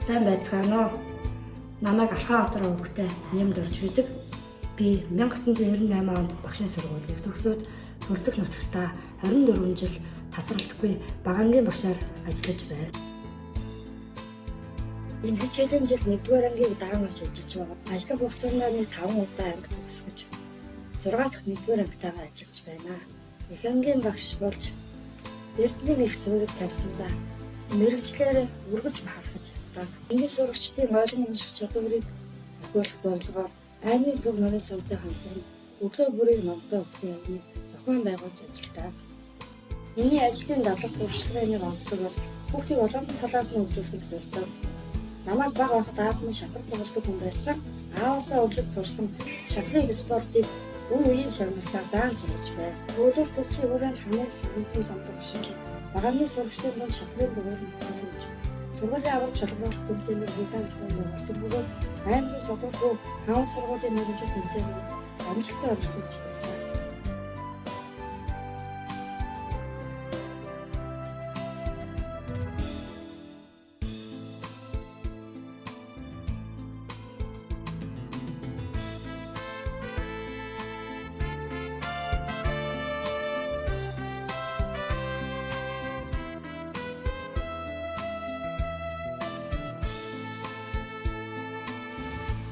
Сайн байцгаана уу? Намайг Алхаа Одроо хүүхдээ нэмд орж байдаг. Би 1998 онд багшийн сургуулийг төгсөөд төрөлх нутагтаа 24 жил тасралтгүй багангийн багшаар ажиллаж байна. Энэ хичээлийн жил 1-р ангийг даан авч ажиллаж байгаа. Ажлын хугацаанд нэг 5 удаа анги төгсгөж 6 дахь 1-р ангитайгаа ажиллаж байна. Их ангийн багш болж Эрдмийн их суурийг тавьсандаа мэрэгчлэр үргэлж бахархаж байна. Ингийн сурагчдын ойлгон унших чадварыг ахиулах зорилгоор аймгийн төв нарын сувтай хамтран өглөө бүрийг номтой өгөх юмны зохион байгуулж ажилладаг. Миний ажлын дадлаг туршлагын нэг онцлог бол хүүхдийг олон талаас нь хөгжүүлэхийг зорддог. Намайг бага байхад аав минь шатрал тоглодог хүн байсан. Ааваасаа өглөж сурсан шатрын спортыг үеийн шагналтаар заан сурч байв. Өглөөр төслийн хүрээнд хамгийн сонирхсан самбар шиг багааны сурагчдын дунд шатрын дугуйлан хичээлж сургуулийн авраг шалгаруулах тэмцээний хүлээн зөвхөн болдог бөгөөд аймгийн содоргүй хаан сургуулийн мөрөмжил тэмцээний амжилттай оролцож байсан.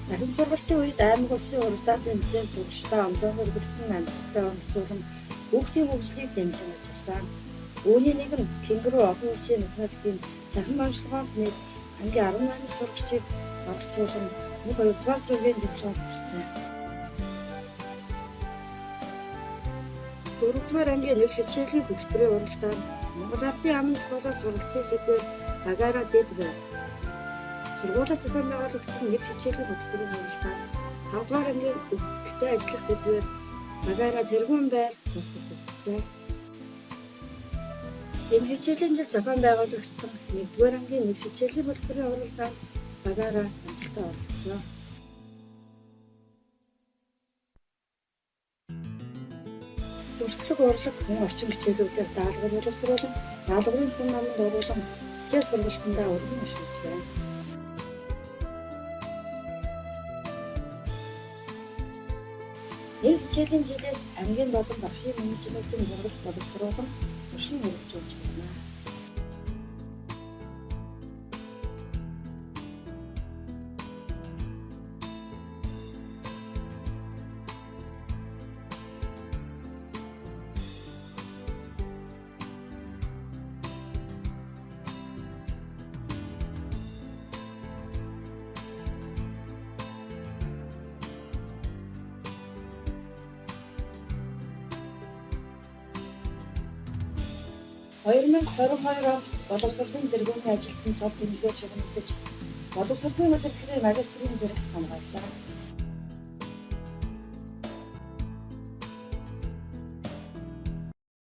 Дахин сургалтын үед аймаг улсын уралдаан тэмцээнд зурагчдаа ондоогоор бүртгэн амжилттай оролцуулан хүүхдийн хөгжлийг дэмжин ажилласан. Үүний нэг нь Кенгуру олон улсын математикийн цахим онцлогоонд нэг ангийн 18 сурагчийг оролцуулан 2-р зургийн диплом хүртсэн. 4-р ангийн нэг хичээлийн хөтөлбөрийн уралдаанд Монгол Ардын аман зохиолоос суралцсан сэдвээр Багаараа дэд байв. Сургуулиас зохион байгуулагдсан нэг хичээлийн хөтөлбөрийн уралдаанд 5-р ангийн өвдөлтөй ажиллах сэдвээр Багаараа тэргүүн байр тус үзсэн. Энэ хичээлийн жил зохион байгуулагдсан 1-р ангийн нэг хичээлийн хөтөлбөрийн уралдаанд Багаараа амжилттай оролцсон. Дүрслэг урлаг хүн орчин хичээлүүдээр даалгавар боловсруулан даалгаврын сан номонд оруулан хичээл сургалтандаа өргөн ашиглаж байна. Энэ хичээлийн жилээс ангийн болон багшийн менежментийн зургалт боловсруулан өршин хэрэгжүүлж байна. ...2022 онд боловсролын тэргүүний ажилтны цол тэмдэглэл шагнагдаж боловсролын удирдлагын магистрийн зэрэг хамгаалсан.